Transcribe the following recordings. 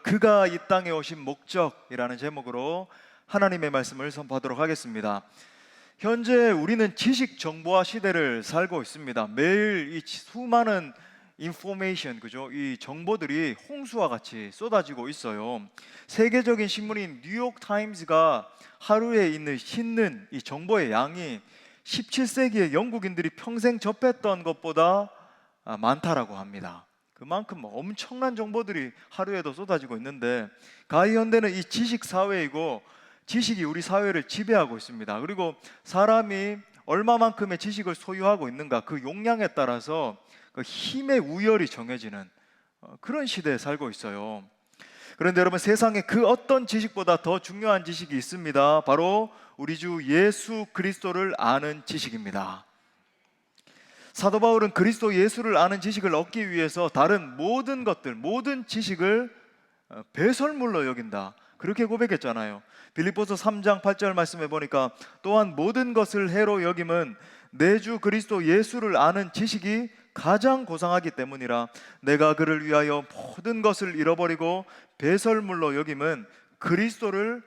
그가 이 땅에 오신 목적이라는 제목으로 하나님의 말씀을 선포하도록 하겠습니다. 현재 우리는 지식 정보화 시대를 살고 있습니다. 매일 이 수많은 인포메이션, 그죠? 이 정보들이 홍수와 같이 쏟아지고 있어요. 세계적인 신문인 뉴욕 타임즈가 하루에 싣는 이 정보의 양이 17세기의 영국인들이 평생 접했던 것보다 많다라고 합니다. 그만큼 엄청난 정보들이 하루에도 쏟아지고 있는데, 가히 현대는 이 지식 사회이고 지식이 우리 사회를 지배하고 있습니다. 그리고 사람이 얼마만큼의 지식을 소유하고 있는가, 그 용량에 따라서 그 힘의 우열이 정해지는 그런 시대에 살고 있어요. 그런데 여러분, 세상에 그 어떤 지식보다 더 중요한 지식이 있습니다. 바로 우리 주 예수 그리스도를 아는 지식입니다. 사도 바울은 그리스도 예수를 아는 지식을 얻기 위해서 다른 모든 것들, 모든 지식을 배설물로 여긴다, 그렇게 고백했잖아요. 빌립보서 3장 8절 말씀해 보니까, 또한 모든 것을 해로 여김은 내 주 그리스도 예수를 아는 지식이 가장 고상하기 때문이라. 내가 그를 위하여 모든 것을 잃어버리고 배설물로 여김은 그리스도를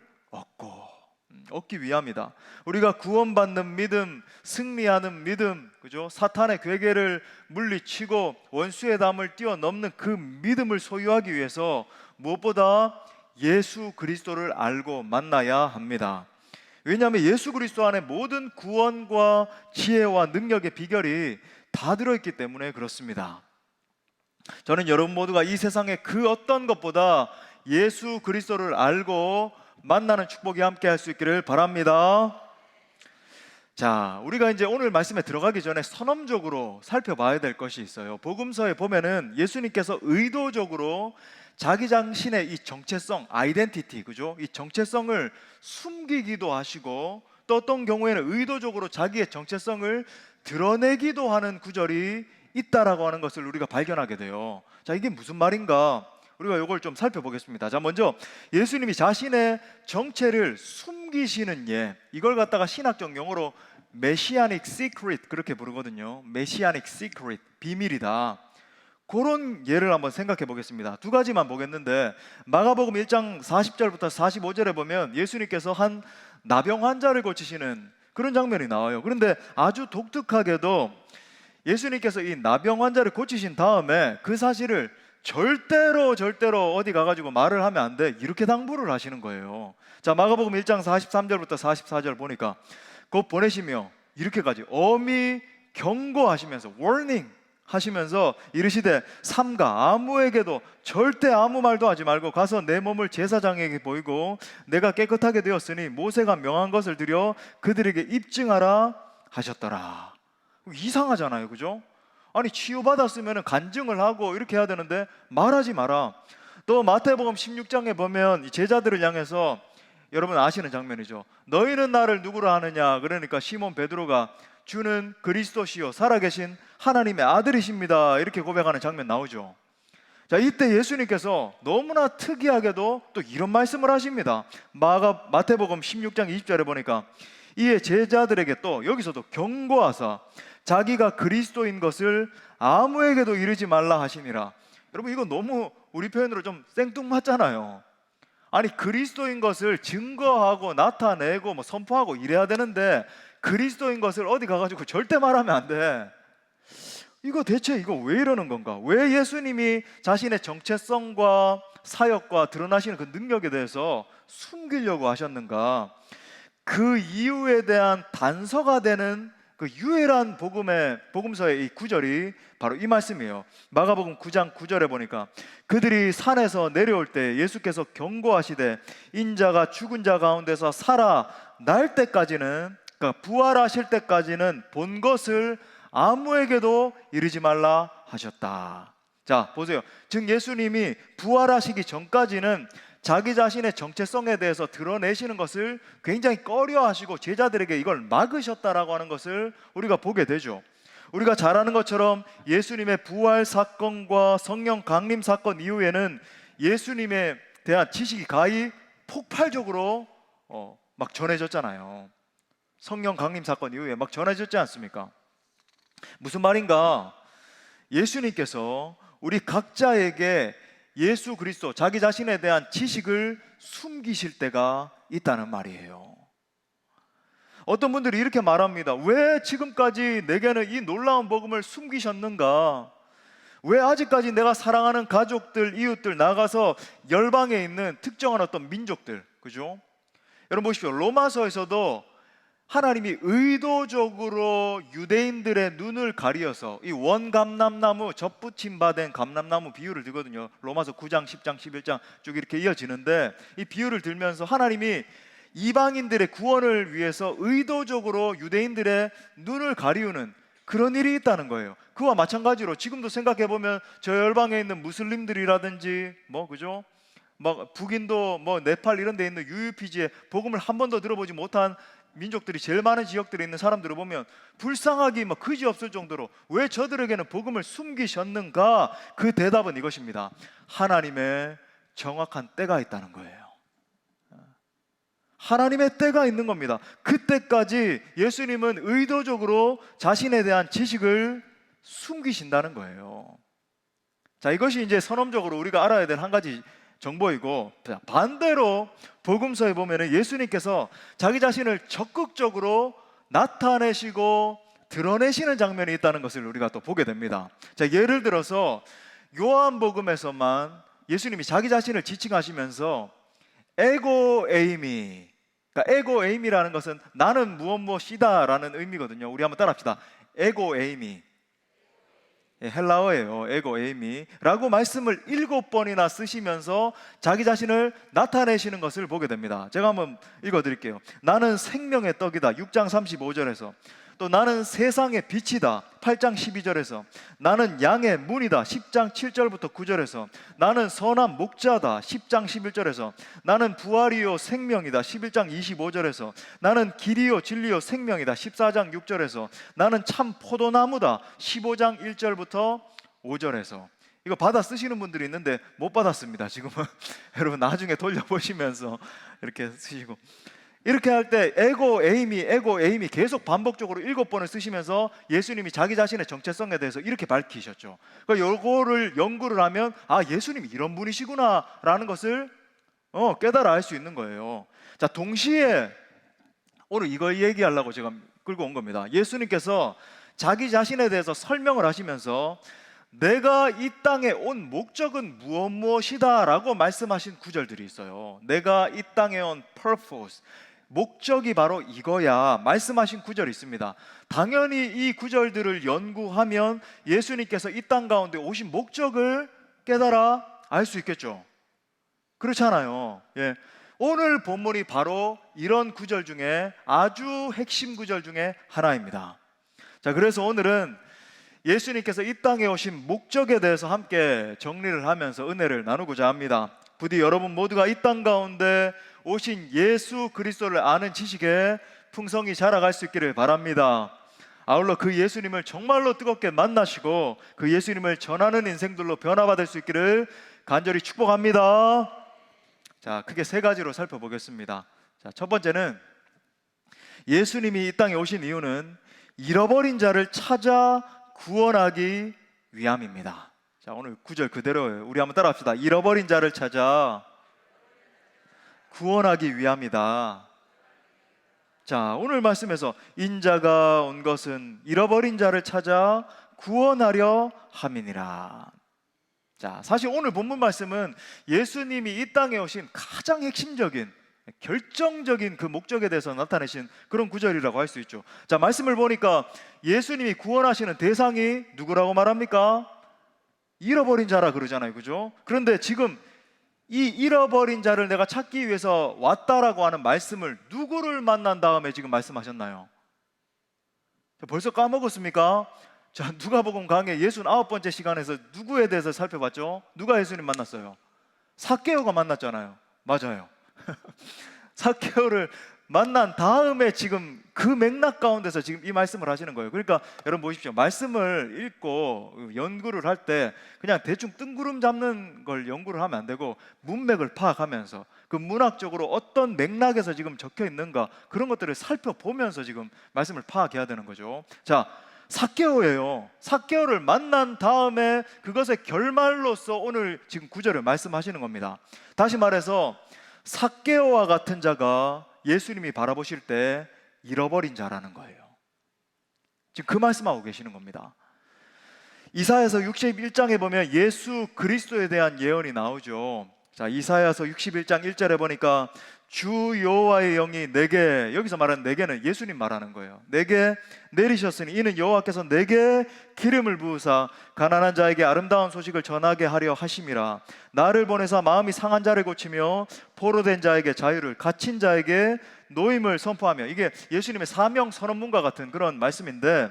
얻기 위함이다. 우리가 구원받는 믿음, 승리하는 믿음, 그죠? 사탄의 괴계를 물리치고 원수의 담을 뛰어넘는 그 믿음을 소유하기 위해서 무엇보다 예수 그리스도를 알고 만나야 합니다. 왜냐하면 예수 그리스도 안에 모든 구원과 지혜와 능력의 비결이 다 들어있기 때문에 그렇습니다. 저는 여러분 모두가 이 세상의 그 어떤 것보다 예수 그리스도를 알고 만나는 축복이 함께 할 수 있기를 바랍니다. 자, 우리가 이제 오늘 말씀에 들어가기 전에 선언적으로 살펴봐야 될 것이 있어요. 복음서에 보면은 예수님께서 의도적으로 자기 자신의 이 정체성, 아이덴티티, 그죠? 이 정체성을 숨기기도 하시고, 또 어떤 경우에는 의도적으로 자기의 정체성을 드러내기도 하는 구절이 있다라고 하는 것을 우리가 발견하게 돼요. 자, 이게 무슨 말인가? 우리가 이걸 좀 살펴보겠습니다. 자, 먼저 예수님이 자신의 정체를 숨기시는 예, 이걸 갖다가 신학적 용어로 메시아닉 시크릿 그렇게 부르거든요. 메시아닉 시크릿, 비밀이다. 그런 예를 한번 생각해 보겠습니다. 두 가지만 보겠는데, 마가복음 1장 40절부터 45절에 보면 예수님께서 한 나병 환자를 고치시는 그런 장면이 나와요. 그런데 아주 독특하게도 예수님께서 이 나병 환자를 고치신 다음에 그 사실을 절대로 어디 가가지고 말을 하면 안 돼, 이렇게 당부를 하시는 거예요. 자, 마가복음 1장 43절부터 44절 보니까, 곧 보내시며 이렇게까지 엄히 경고하시면서 warning 하시면서 이르시되, 삼가 아무에게도 절대 아무 말도 하지 말고 가서 내 몸을 제사장에게 보이고 내가 깨끗하게 되었으니 모세가 명한 것을 드려 그들에게 입증하라 하셨더라. 이상하잖아요, 그죠? 아니, 치유받았으면 간증을 하고 이렇게 해야 되는데 말하지 마라. 또 마태복음 16장에 보면 제자들을 향해서, 여러분 아시는 장면이죠. 너희는 나를 누구라 하느냐? 그러니까 시몬 베드로가 주는 그리스도시요 살아계신 하나님의 아들이십니다, 이렇게 고백하는 장면 나오죠. 자, 이때 예수님께서 너무나 특이하게도 또 이런 말씀을 하십니다. 마태복음 16장 20절에 보니까, 이에 제자들에게 또 여기서도 경고하사 자기가 그리스도인 것을 아무에게도 이르지 말라 하시니라. 여러분, 이거 너무 우리 표현으로 좀 생뚱맞잖아요. 아니, 그리스도인 것을 증거하고 나타내고 선포하고 이래야 되는데, 그리스도인 것을 어디 가가지고 절대 말하면 안 돼. 이거 대체 이거 왜 이러는 건가? 왜 예수님이 자신의 정체성과 사역과 드러나시는 그 능력에 대해서 숨기려고 하셨는가? 그 이유에 대한 단서가 되는 그 유일한 복음서의 이 구절이 바로 이 말씀이에요. 마가복음 9장 9절에 보니까, 그들이 산에서 내려올 때 예수께서 경고하시되 인자가 죽은 자 가운데서 살아날 때까지는, 그러니까 부활하실 때까지는 본 것을 아무에게도 이르지 말라 하셨다. 자, 보세요. 즉 예수님이 부활하시기 전까지는 자기 자신의 정체성에 대해서 드러내시는 것을 굉장히 꺼려하시고 제자들에게 이걸 막으셨다라고 하는 것을 우리가 보게 되죠. 우리가 잘 아는 것처럼 예수님의 부활 사건과 성령 강림 사건 이후에는 예수님에 대한 지식이 가히 폭발적으로 막 전해졌잖아요. 성령 강림 사건 이후에 막 전해졌지 않습니까? 무슨 말인가? 예수님께서 우리 각자에게 예수 그리스도, 자기 자신에 대한 지식을 숨기실 때가 있다는 말이에요. 어떤 분들이 이렇게 말합니다. 왜 지금까지 내게는 이 놀라운 복음을 숨기셨는가? 왜 아직까지 내가 사랑하는 가족들, 이웃들, 나가서 열방에 있는 특정한 어떤 민족들, 그죠? 여러분 보십시오. 로마서에서도 하나님이 의도적으로 유대인들의 눈을 가리어서 이 원감람나무, 접붙임 받은 감람나무 비유를 들거든요. 로마서 9장, 10장, 11장 쭉 이렇게 이어지는데, 이 비유를 들면서 하나님이 이방인들의 구원을 위해서 의도적으로 유대인들의 눈을 가리우는 그런 일이 있다는 거예요. 그와 마찬가지로 지금도 생각해 보면 저 열방에 있는 무슬림들이라든지 그죠? 막 북인도 네팔 이런 데 있는 UUPG에 복음을 한 번도 들어보지 못한 민족들이 제일 많은 지역들에 있는 사람들을 보면 불쌍하기 그지없을 정도로 왜 저들에게는 복음을 숨기셨는가? 그 대답은 이것입니다. 하나님의 정확한 때가 있다는 거예요. 하나님의 때가 있는 겁니다. 그때까지 예수님은 의도적으로 자신에 대한 지식을 숨기신다는 거예요. 자, 이것이 이제 선언적으로 우리가 알아야 될 한 가지 정보이고, 반대로 복음서에 보면 예수님께서 자기 자신을 적극적으로 나타내시고 드러내시는 장면이 있다는 것을 우리가 또 보게 됩니다. 자, 예를 들어서 요한복음에서만 예수님이 자기 자신을 지칭하시면서 에고에이미, 그러니까 에고에이미라는 것은 나는 무엇이다라는 의미거든요. 우리 한번 따라합시다. 에고에이미, 헬라어예요. 에고에이미라고 말씀을 7번이나 쓰시면서 자기 자신을 나타내시는 것을 보게 됩니다. 제가 한번 읽어드릴게요. 나는 생명의 떡이다, 6장 35절에서. 또 나는 세상의 빛이다, 8장 12절에서. 나는 양의 문이다, 10장 7절부터 9절에서. 나는 선한 목자다, 10장 11절에서. 나는 부활이요 생명이다, 11장 25절에서. 나는 길이요 진리요 생명이다, 14장 6절에서. 나는 참 포도나무다, 15장 1절부터 5절에서. 이거 받아 쓰시는 분들이 있는데 못 받았습니다. 지금은 여러분 나중에 돌려보시면서 이렇게 쓰시고, 이렇게 할 때 에고에이미 계속 반복적으로 7번을 쓰시면서 예수님이 자기 자신의 정체성에 대해서 이렇게 밝히셨죠. 그러니까 이거를 연구를 하면 예수님이 이런 분이시구나 라는 것을 깨달아 알 수 있는 거예요. 자, 동시에 오늘 이걸 얘기하려고 제가 끌고 온 겁니다. 예수님께서 자기 자신에 대해서 설명을 하시면서 내가 이 땅에 온 목적은 무엇이다 라고 말씀하신 구절들이 있어요. 내가 이 땅에 온 purpose, 목적이 바로 이거야 말씀하신 구절이 있습니다. 당연히 이 구절들을 연구하면 예수님께서 이 땅 가운데 오신 목적을 깨달아 알 수 있겠죠. 그렇잖아요. 예. 오늘 본문이 바로 이런 구절 중에 아주 핵심 구절 중에 하나입니다. 자, 그래서 오늘은 예수님께서 이 땅에 오신 목적에 대해서 함께 정리를 하면서 은혜를 나누고자 합니다. 부디 여러분 모두가 이 땅 가운데 오신 예수 그리스도를 아는 지식에 풍성히 자라갈 수 있기를 바랍니다. 아울러 그 예수님을 정말로 뜨겁게 만나시고 그 예수님을 전하는 인생들로 변화받을 수 있기를 간절히 축복합니다. 자, 크게 세 가지로 살펴보겠습니다. 자, 첫 번째는 예수님이 이 땅에 오신 이유는 잃어버린 자를 찾아 구원하기 위함입니다. 자, 오늘 구절 그대로예요. 우리 한번 따라합시다. 잃어버린 자를 찾아 구원하기 위함이다. 자, 오늘 말씀에서 인자가 온 것은 잃어버린 자를 찾아 구원하려 함이니라. 자, 사실 오늘 본문 말씀은 예수님이 이 땅에 오신 가장 핵심적인 결정적인 그 목적에 대해서 나타내신 그런 구절이라고 할 수 있죠. 자, 말씀을 보니까 예수님이 구원하시는 대상이 누구라고 말합니까? 잃어버린 자라 그러잖아요, 그죠? 그런데 지금 이 잃어버린 자를 내가 찾기 위해서 왔다라고 하는 말씀을 누구를 만난 다음에 지금 말씀하셨나요? 벌써 까먹었습니까? 자, 누가복음 강의 69번째 시간에서 누구에 대해서 살펴봤죠? 누가 예수님 만났어요? 삭개오가 만났잖아요. 맞아요. 삭개오를 만난 다음에 지금 그 맥락 가운데서 지금 이 말씀을 하시는 거예요. 그러니까 여러분 보십시오. 말씀을 읽고 연구를 할 때 그냥 대충 뜬구름 잡는 걸 연구를 하면 안 되고 문맥을 파악하면서 그 문학적으로 어떤 맥락에서 지금 적혀 있는가 그런 것들을 살펴보면서 지금 말씀을 파악해야 되는 거죠. 자, 삭개오예요. 삭개오를 만난 다음에 그것의 결말로서 오늘 지금 구절을 말씀하시는 겁니다. 다시 말해서 삭개오와 같은 자가 예수님이 바라보실 때 잃어버린 자라는 거예요. 지금 그 말씀하고 계시는 겁니다. 이사야서 61장에 보면 예수 그리스도에 대한 예언이 나오죠. 자, 이사야서 61장 1절에 보니까 주 여호와의 영이 내게, 여기서 말하는 내게는 예수님 말하는 거예요. 내게 내리셨으니 이는 여호와께서 내게 기름을 부으사 가난한 자에게 아름다운 소식을 전하게 하려 하심이라. 나를 보내사 마음이 상한 자를 고치며 포로된 자에게 자유를, 갇힌 자에게 노임을 선포하며. 이게 예수님의 사명 선언문과 같은 그런 말씀인데,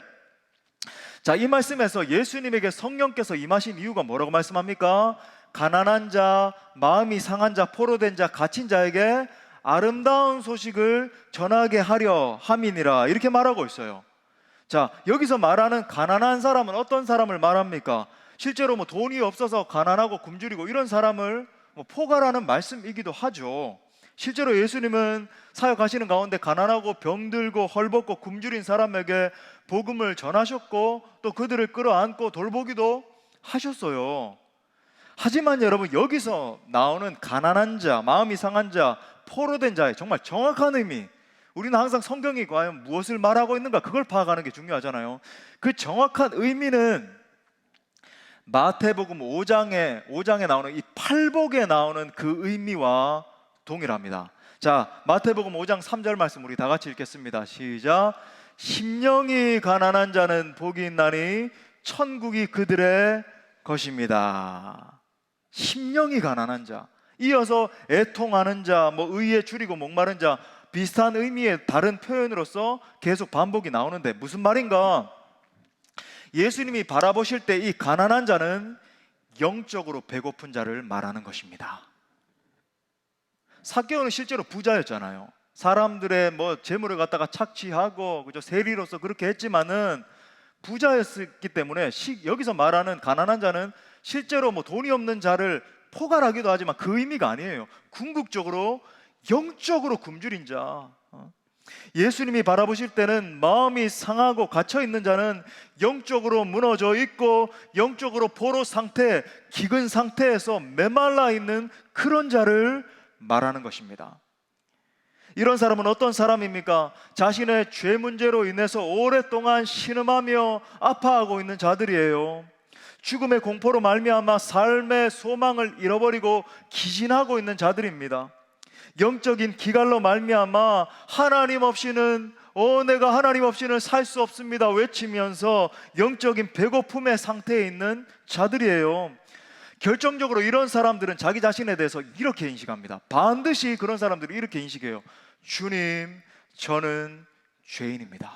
자, 이 말씀에서 예수님에게 성령께서 임하신 이유가 뭐라고 말씀합니까? 가난한 자, 마음이 상한 자, 포로된 자, 갇힌 자에게 아름다운 소식을 전하게 하려 함이니라, 이렇게 말하고 있어요. 자, 여기서 말하는 가난한 사람은 어떤 사람을 말합니까? 실제로 뭐 돈이 없어서 가난하고 굶주리고 이런 사람을 포괄하는 말씀이기도 하죠. 실제로 예수님은 사역하시는 가운데 가난하고 병들고 헐벗고 굶주린 사람에게 복음을 전하셨고 또 그들을 끌어안고 돌보기도 하셨어요. 하지만 여러분, 여기서 나오는 가난한 자, 마음이 상한 자, 포로된 자의 정말 정확한 의미, 우리는 항상 성경이 과연 무엇을 말하고 있는가, 그걸 파악하는 게 중요하잖아요. 그 정확한 의미는 마태복음 5장에 나오는 이 팔복에 나오는 그 의미와 동일합니다. 자, 마태복음 5장 3절 말씀 우리 다 같이 읽겠습니다. 시작. 심령이 가난한 자는 복이 있나니 천국이 그들의 것입니다. 심령이 가난한 자, 이어서 애통하는 자, 뭐 의에 줄이고 목마른 자, 비슷한 의미의 다른 표현으로서 계속 반복이 나오는데 무슨 말인가? 예수님이 바라보실 때 이 가난한 자는 영적으로 배고픈 자를 말하는 것입니다. 삭개오는 실제로 부자였잖아요. 사람들의 뭐 재물을 갖다가 착취하고 그죠, 세리로서 그렇게 했지만은 부자였기 때문에 여기서 말하는 가난한 자는 실제로 뭐 돈이 없는 자를 포괄하기도 하지만 그 의미가 아니에요. 궁극적으로 영적으로 굶주린 자, 예수님이 바라보실 때는 마음이 상하고 갇혀 있는 자는 영적으로 무너져 있고 영적으로 포로 상태, 기근 상태에서 메말라 있는 그런 자를 말하는 것입니다. 이런 사람은 어떤 사람입니까? 자신의 죄 문제로 인해서 오랫동안 신음하며 아파하고 있는 자들이에요. 죽음의 공포로 말미암아 삶의 소망을 잃어버리고 기진하고 있는 자들입니다. 영적인 기갈로 말미암아 하나님 없이는 내가 하나님 없이는 살 수 없습니다 외치면서 영적인 배고픔의 상태에 있는 자들이에요. 결정적으로 이런 사람들은 자기 자신에 대해서 이렇게 인식합니다. 반드시 그런 사람들이 이렇게 인식해요. 주님, 저는 죄인입니다.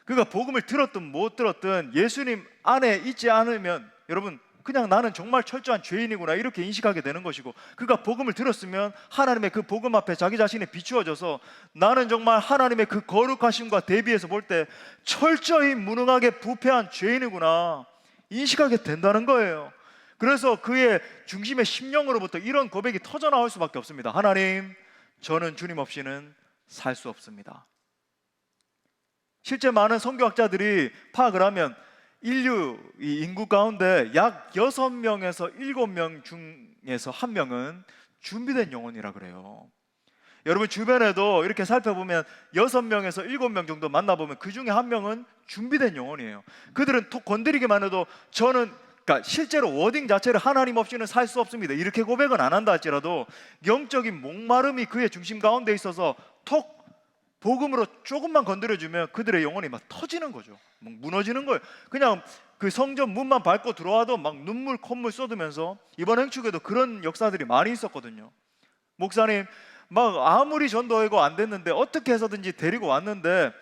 그러니까 복음을 들었든 못 들었든 예수님 안에 있지 않으면 여러분 그냥 나는 정말 철저한 죄인이구나 이렇게 인식하게 되는 것이고, 그가 복음을 들었으면 하나님의 그 복음 앞에 자기 자신이 비추어져서 나는 정말 하나님의 그 거룩하심과 대비해서 볼 때 철저히 무능하게 부패한 죄인이구나 인식하게 된다는 거예요. 그래서 그의 중심의 심령으로부터 이런 고백이 터져나올 수밖에 없습니다. 하나님, 저는 주님 없이는 살 수 없습니다. 실제 많은 선교학자들이 파악을 하면 인류 인구 가운데 약 6명에서 7명 중에서 1명은 준비된 영혼이라 그래요. 여러분 주변에도 이렇게 살펴보면 6명에서 7명 정도 만나보면 그 중에 1명은 준비된 영혼이에요. 그들은 톡 건드리기만 해도 저는, 그러니까 실제로 워딩 자체를 하나님 없이는 살 수 없습니다 이렇게 고백은 안 한다 할지라도 영적인 목마름이 그의 중심 가운데 있어서 톡 복음으로 조금만 건드려주면 그들의 영혼이 막 터지는 거죠. 막 무너지는 거예요. 그냥 그 성전 문만 밟고 들어와도 막 눈물 콧물 쏟으면서, 이번 행축에도 그런 역사들이 많이 있었거든요. 목사님 막 아무리 전도하고 안 됐는데 어떻게 해서든지 데리고 왔는데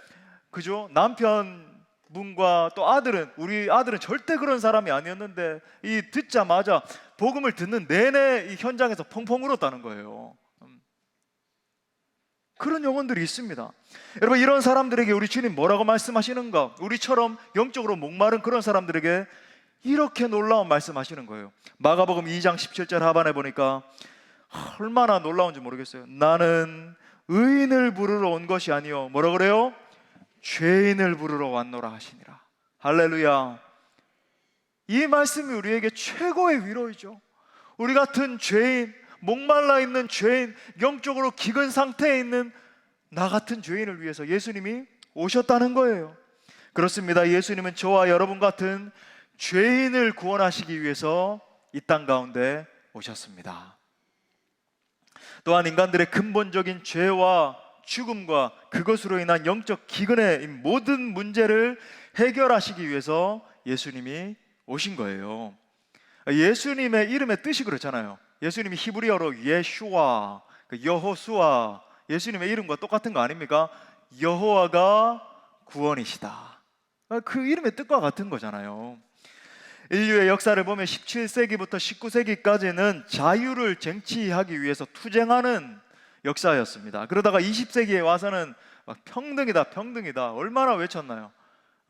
그죠? 남편분과 또 아들은, 우리 아들은 절대 그런 사람이 아니었는데 이 듣자마자 복음을 듣는 내내 이 현장에서 펑펑 울었다는 거예요. 그런 영혼들이 있습니다. 여러분 이런 사람들에게 우리 주님 뭐라고 말씀하시는가? 우리처럼 영적으로 목마른 그런 사람들에게 이렇게 놀라운 말씀하시는 거예요. 마가복음 2장 17절 하반에 보니까 얼마나 놀라운지 모르겠어요. 나는 의인을 부르러 온 것이 아니요 뭐라 그래요? 죄인을 부르러 왔노라 하시니라. 할렐루야. 이 말씀이 우리에게 최고의 위로이죠. 우리 같은 죄인, 목말라 있는 죄인, 영적으로 기근 상태에 있는 나 같은 죄인을 위해서 예수님이 오셨다는 거예요. 그렇습니다. 예수님은 저와 여러분 같은 죄인을 구원하시기 위해서 이 땅 가운데 오셨습니다. 또한 인간들의 근본적인 죄와 죽음과 그것으로 인한 영적 기근의 모든 문제를 해결하시기 위해서 예수님이 오신 거예요. 예수님의 이름의 뜻이 그렇잖아요. 예수님이 히브리어로 예슈아, 여호수아, 예수님의 이름과 똑같은 거 아닙니까? 여호와가 구원이시다. 그 이름의 뜻과 같은 거잖아요. 인류의 역사를 보면 17세기부터 19세기까지는 자유를 쟁취하기 위해서 투쟁하는 역사였습니다. 그러다가 20세기에 와서는 막 평등이다, 평등이다. 얼마나 외쳤나요?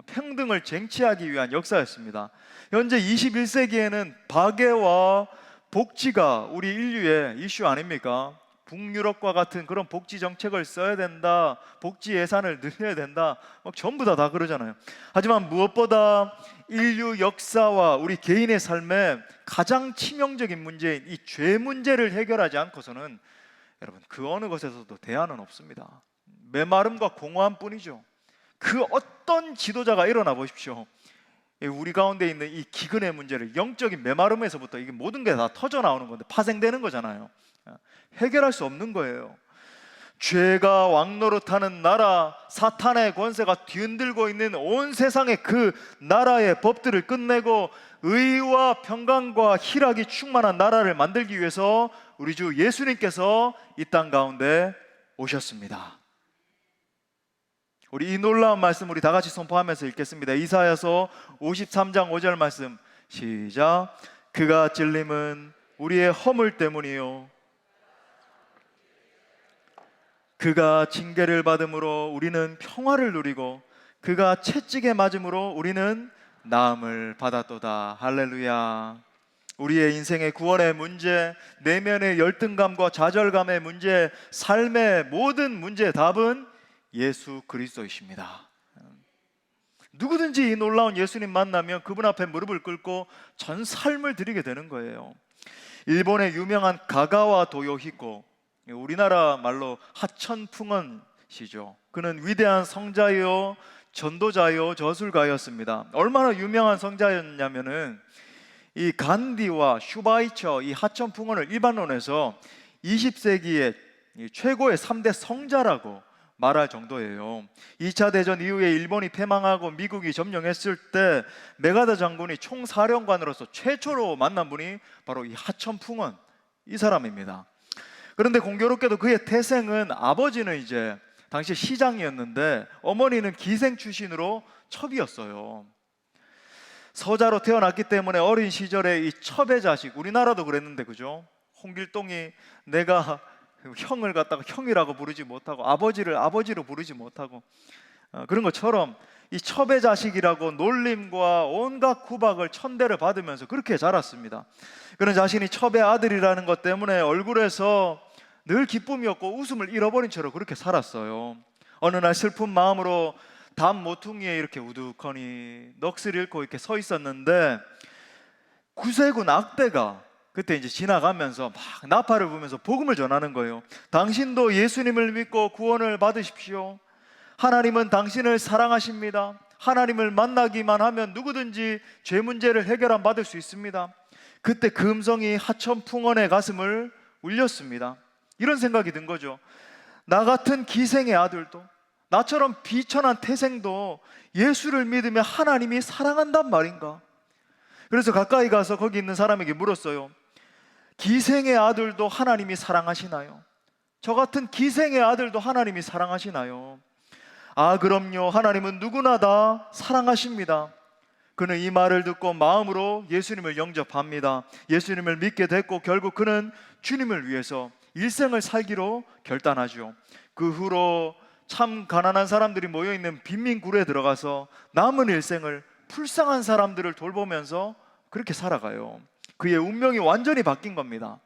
평등을 쟁취하기 위한 역사였습니다. 현재 21세기에는 박애와 복지가 우리 인류의 이슈 아닙니까? 북유럽과 같은 그런 복지 정책을 써야 된다, 복지 예산을 늘려야 된다, 막 전부 다 그러잖아요. 하지만 무엇보다 인류 역사와 우리 개인의 삶에 가장 치명적인 문제인 이 죄 문제를 해결하지 않고서는 여러분 그 어느 것에서도 대안은 없습니다. 메마름과 공허함 뿐이죠. 그 어떤 지도자가 일어나 보십시오. 우리 가운데 있는 이 기근의 문제를, 영적인 메마름에서부터 이게 모든 게 다 터져 나오는 건데, 파생되는 거잖아요. 해결할 수 없는 거예요. 죄가 왕노릇하는 나라, 사탄의 권세가 뒤흔들고 있는 온 세상의 그 나라의 법들을 끝내고 의와 평강과 희락이 충만한 나라를 만들기 위해서 우리 주 예수님께서 이 땅 가운데 오셨습니다. 우리 이 놀라운 말씀 우리 다 같이 선포하면서 읽겠습니다. 이사야서 53장 5절 말씀 시작. 그가 찔림은 우리의 허물 때문이요 그가 징계를 받음으로 우리는 평화를 누리고 그가 채찍에 맞음으로 우리는 나음을 받았도다. 할렐루야. 우리의 인생의 구원의 문제, 내면의 열등감과 좌절감의 문제, 삶의 모든 문제의 답은 예수 그리스도이십니다. 누구든지 이 놀라운 예수님 만나면 그분 앞에 무릎을 꿇고 전 삶을 드리게 되는 거예요. 일본의 유명한 가가와 도요히코, 우리나라 말로 하천풍언시죠. 그는 위대한 성자요, 전도자요, 저술가였습니다. 얼마나 유명한 성자였냐면은 이 간디와 슈바이처, 이 하천풍언을 일반론에서 20세기의 최고의 3대 성자라고 말할 정도예요. 2차 대전 이후에 일본이 패망하고 미국이 점령했을 때 메가다 장군이 총사령관으로서 최초로 만난 분이 바로 이 하천풍언, 이 사람입니다. 그런데 공교롭게도 그의 태생은, 아버지는 이제 당시 시장이었는데 어머니는 기생 출신으로 첩이었어요. 서자로 태어났기 때문에 어린 시절에 이 첩의 자식, 우리나라도 그랬는데 그죠? 홍길동이 내가 형을 갖다가 형이라고 부르지 못하고 아버지를 아버지로 부르지 못하고 그런 것처럼 이 첩의 자식이라고 놀림과 온갖 구박을 천대를 받으면서 그렇게 자랐습니다. 그런 자신이 첩의 아들이라는 것 때문에 얼굴에서 늘 기쁨이 없고 웃음을 잃어버린 채로 그렇게 살았어요. 어느 날 슬픈 마음으로 담 모퉁이에 이렇게 우두커니 넋을 잃고 이렇게 서 있었는데 구세군 악대가 그때 이제 지나가면서 막 나팔을 부면서 복음을 전하는 거예요. 당신도 예수님을 믿고 구원을 받으십시오. 하나님은 당신을 사랑하십니다. 하나님을 만나기만 하면 누구든지 죄 문제를 해결함 받을 수 있습니다. 그때 그 음성이 하천풍언의 가슴을 울렸습니다. 이런 생각이 든 거죠. 나 같은 기생의 아들도, 나처럼 비천한 태생도 예수를 믿으면 하나님이 사랑한단 말인가? 그래서 가까이 가서 거기 있는 사람에게 물었어요. 기생의 아들도 하나님이 사랑하시나요? 저 같은 기생의 아들도 하나님이 사랑하시나요? 아, 그럼요. 하나님은 누구나 다 사랑하십니다. 그는 이 말을 듣고 마음으로 예수님을 영접합니다. 예수님을 믿게 됐고 결국 그는 주님을 위해서 일생을 살기로 결단하죠. 그 후로 참 가난한 사람들이 모여있는 빈민굴에 들어가서 남은 일생을 불쌍한 사람들을 돌보면서 그렇게 살아가요. 그의 운명이 완전히 바뀐 겁니다.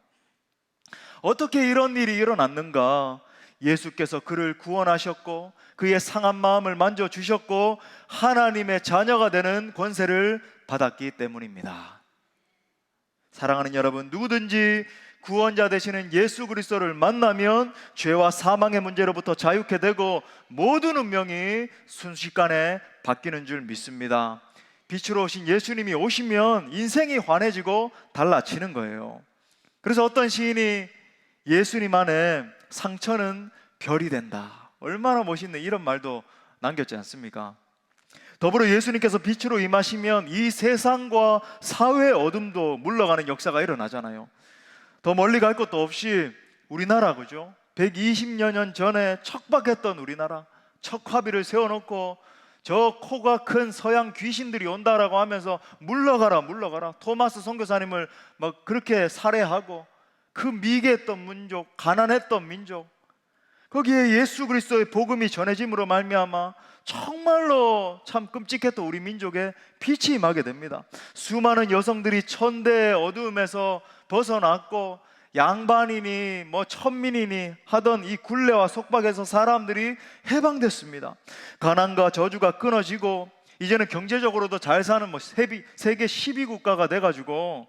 어떻게 이런 일이 일어났는가? 예수께서 그를 구원하셨고 그의 상한 마음을 만져주셨고 하나님의 자녀가 되는 권세를 받았기 때문입니다. 사랑하는 여러분, 누구든지 구원자 되시는 예수 그리스도를 만나면 죄와 사망의 문제로부터 자유케 되고 모든 운명이 순식간에 바뀌는 줄 믿습니다. 빛으로 오신 예수님이 오시면 인생이 환해지고 달라지는 거예요. 그래서 어떤 시인이 예수님 안에 상처는 별이 된다, 얼마나 멋있는 이런 말도 남겼지 않습니까? 더불어 예수님께서 빛으로 임하시면 이 세상과 사회의 어둠도 물러가는 역사가 일어나잖아요. 더 멀리 갈 것도 없이 우리나라, 그죠? 120여 년 전에 척박했던 우리나라, 척화비를 세워놓고 저 코가 큰 서양 귀신들이 온다라고 하면서 물러가라 물러가라, 토마스 선교사님을 막 그렇게 살해하고 그 미개했던 민족, 가난했던 민족, 거기에 예수 그리스도의 복음이 전해짐으로 말미암아 정말로 참 끔찍했던 우리 민족에 빛이 임하게 됩니다. 수많은 여성들이 천대의 어두움에서 벗어났고 양반이니 뭐 천민이니 하던 이 굴레와 속박에서 사람들이 해방됐습니다. 가난과 저주가 끊어지고 이제는 경제적으로도 잘 사는 뭐 세계 12국가가 돼가지고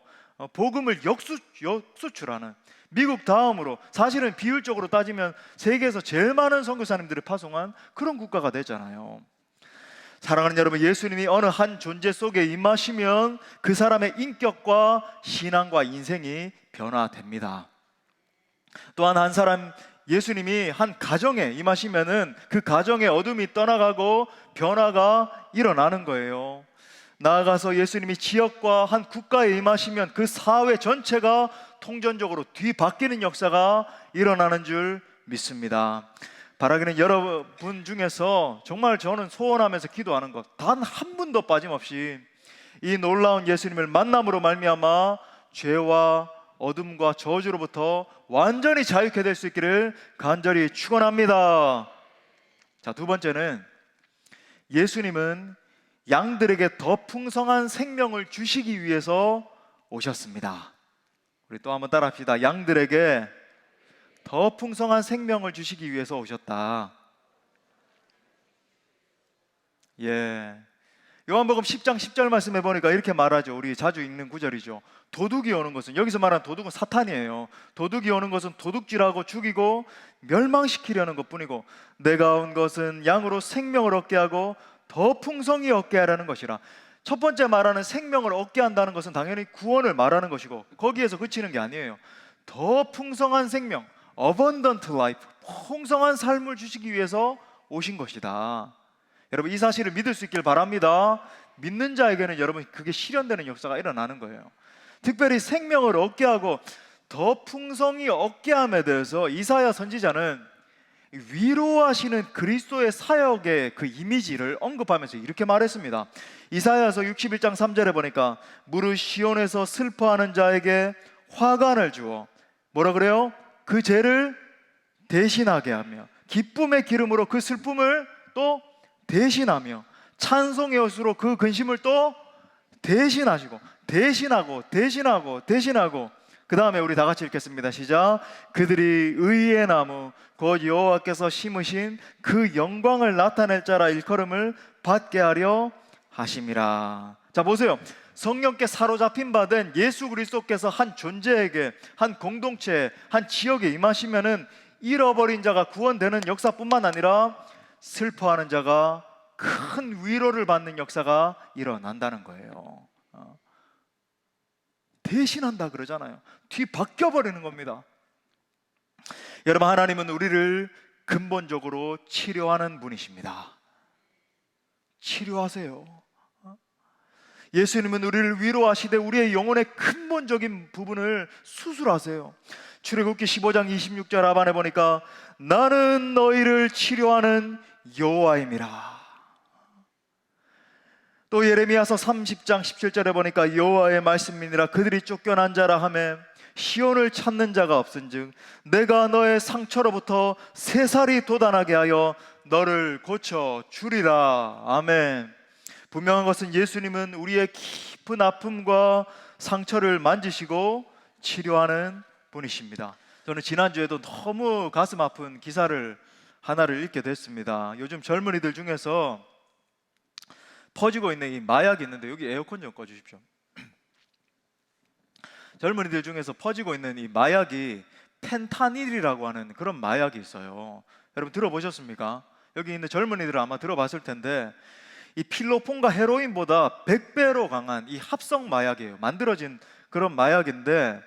복음을 역수출하는, 미국 다음으로 사실은 비율적으로 따지면 세계에서 제일 많은 선교사님들을 파송한 그런 국가가 되잖아요. 사랑하는 여러분, 예수님이 어느 한 존재 속에 임하시면 그 사람의 인격과 신앙과 인생이 변화됩니다. 또한 한 사람, 예수님이 한 가정에 임하시면은 그 가정의 어둠이 떠나가고 변화가 일어나는 거예요. 나아가서 예수님이 지역과 한 국가에 임하시면 그 사회 전체가 통전적으로 뒤바뀌는 역사가 일어나는 줄 믿습니다. 바라기는 여러분 중에서 정말 저는 소원하면서 기도하는 것, 단 한 분도 빠짐없이 이 놀라운 예수님을 만남으로 말미암아 죄와 어둠과 저주로부터 완전히 자유케 될 수 있기를 간절히 축원합니다. 자, 두 번째는 예수님은 양들에게 더 풍성한 생명을 주시기 위해서 오셨습니다. 우리 또 한번 따라합시다. 양들에게 더 풍성한 생명을 주시기 위해서 오셨다. 예. 요한복음 10장 10절 말씀해 보니까 이렇게 말하죠. 우리 자주 읽는 구절이죠. 도둑이 오는 것은, 여기서 말하는 도둑은 사탄이에요. 도둑이 오는 것은 도둑질하고 죽이고 멸망시키려는 것뿐이고 내가 온 것은 양으로 생명을 얻게 하고 더 풍성히 얻게 하라는 것이라. 첫 번째 말하는 생명을 얻게 한다는 것은 당연히 구원을 말하는 것이고 거기에서 그치는 게 아니에요. 더 풍성한 생명, abundant life, 풍성한 삶을 주시기 위해서 오신 것이다. 여러분, 이 사실을 믿을 수 있길 바랍니다. 믿는 자에게는 여러분 그게 실현되는 역사가 일어나는 거예요. 특별히 생명을 얻게 하고 더 풍성히 얻게 함에 대해서 이사야 선지자는 위로하시는 그리스도의 사역의 그 이미지를 언급하면서 이렇게 말했습니다. 이사야서 61장 3절에 보니까 무릇 시온에서 슬퍼하는 자에게 화관을 주어 뭐라 그래요? 그 죄를 대신하게 하며 기쁨의 기름으로 그 슬픔을 또 대신하며 찬송의 옷으로 그 근심을 또 대신하시고 대신하고 그 다음에 우리 다 같이 읽겠습니다. 시작. 그들이 의의 나무 곧 여호와께서 심으신 그 영광을 나타낼 자라 일컬음을 받게 하려 하심이라. 자, 보세요. 성령께 사로잡힌 바 된 예수 그리스도께서 한 존재에게, 한 공동체에, 한 지역에 임하시면은 잃어버린 자가 구원되는 역사뿐만 아니라 슬퍼하는 자가 큰 위로를 받는 역사가 일어난다는 거예요. 대신한다 그러잖아요. 뒤바뀌어 버리는 겁니다. 여러분, 하나님은 우리를 근본적으로 치료하는 분이십니다. 치료하세요. 예수님은 우리를 위로하시되 우리의 영혼의 근본적인 부분을 수술하세요. 출애굽기 15장 26절 하반에 보니까 나는 너희를 치료하는 여호와임이라. 또 예레미야서 30장 17절에 보니까 여호와의 말씀이니라 그들이 쫓겨난 자라 하매 시온을 찾는 자가 없은즉 내가 너의 상처로부터 새살이 돋아나게 하여 너를 고쳐 주리라. 아멘. 분명한 것은 예수님은 우리의 깊은 아픔과 상처를 만지시고 치료하는 분이십니다. 저는 지난주에도 너무 가슴 아픈 기사를 하나를 읽게 됐습니다. 요즘 젊은이들 중에서 퍼지고 있는 이 마약이 있는데, 여기 에어컨 좀 꺼주십시오. 젊은이들 중에서 퍼지고 있는 이 마약이 펜타닐이라고 하는 그런 마약이 있어요. 여러분 들어보셨습니까? 여기 있는 젊은이들은 아마 들어봤을 텐데, 이 필로폰과 헤로인보다 100배로 강한 이 합성 마약이에요. 만들어진 그런 마약인데,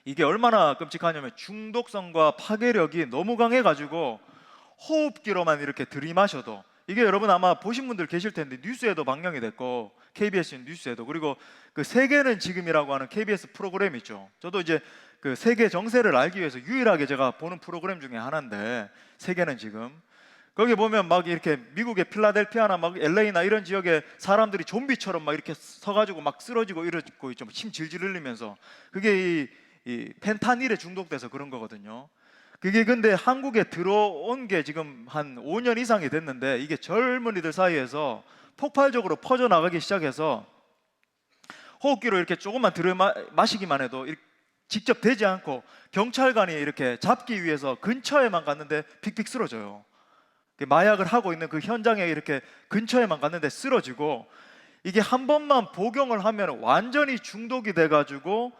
이게 얼마나 끔찍하냐면 중독성과 파괴력이 너무 강해가지고 호흡기로만 이렇게 들이마셔도, 이게 여러분 아마 보신 분들 계실 텐데 뉴스에도 방영이 됐고, KBS 뉴스에도, 그리고 그 세계는 지금이라고 하는 KBS 프로그램 있죠. 저도 이제 그 세계 정세를 알기 위해서 유일하게 제가 보는 프로그램 중에 하나인데, 세계는 지금, 거기 보면 막 이렇게 미국의 필라델피아나 막 LA나 이런 지역에 사람들이 좀비처럼 막 이렇게 서가지고 막 쓰러지고 이러고 있죠. 침 질질 흘리면서. 그게 이 펜타닐에 중독돼서 그런 거거든요. 그게 근데 한국에 들어온 게 지금 한 5년 이상이 됐는데, 이게 젊은이들 사이에서 폭발적으로 퍼져나가기 시작해서 호흡기로 이렇게 조금만 마시기만 해도 직접 되지 않고 경찰관이 이렇게 잡기 위해서 근처에만 갔는데 픽픽 쓰러져요. 마약을 하고 있는 그 현장에 이렇게 근처에만 갔는데 쓰러지고, 이게 한 번만 복용을 하면 완전히 중독이 돼가지고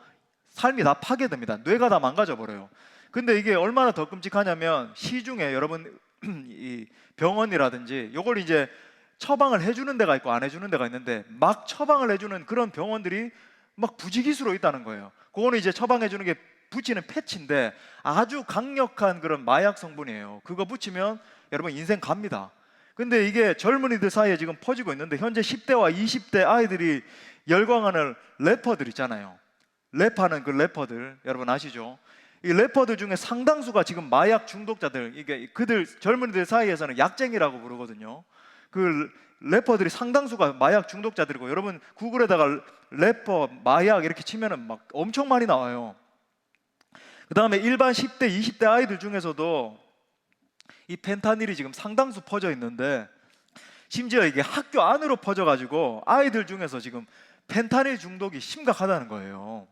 삶이 다 파괴됩니다. 뇌가 다 망가져 버려요. 근데 이게 얼마나 더 끔찍하냐면, 시중에 여러분 이 병원이라든지 요걸 이제 처방을 해주는 데가 있고 안 해주는 데가 있는데, 막 처방을 해주는 그런 병원들이 막 부지기수로 있다는 거예요. 그거는 이제 처방해주는 게 붙이는 패치인데 아주 강력한 그런 마약 성분이에요. 그거 붙이면 여러분 인생 갑니다. 근데 이게 젊은이들 사이에 지금 퍼지고 있는데, 현재 10대와 20대 아이들이 열광하는 래퍼들 있잖아요. 랩하는 그 래퍼들 여러분 아시죠? 이 래퍼들 중에 상당수가 지금 마약 중독자들, 이게 그들 젊은이들 사이에서는 약쟁이라고 부르거든요. 그 래퍼들이 상당수가 마약 중독자들이고, 여러분 구글에다가 래퍼 마약 이렇게 치면은 막 엄청 많이 나와요. 그 다음에 일반 10대, 20대 아이들 중에서도 이 펜타닐이 지금 상당수 퍼져 있는데, 심지어 이게 학교 안으로 퍼져가지고 아이들 중에서 지금 펜타닐 중독이 심각하다는 거예요.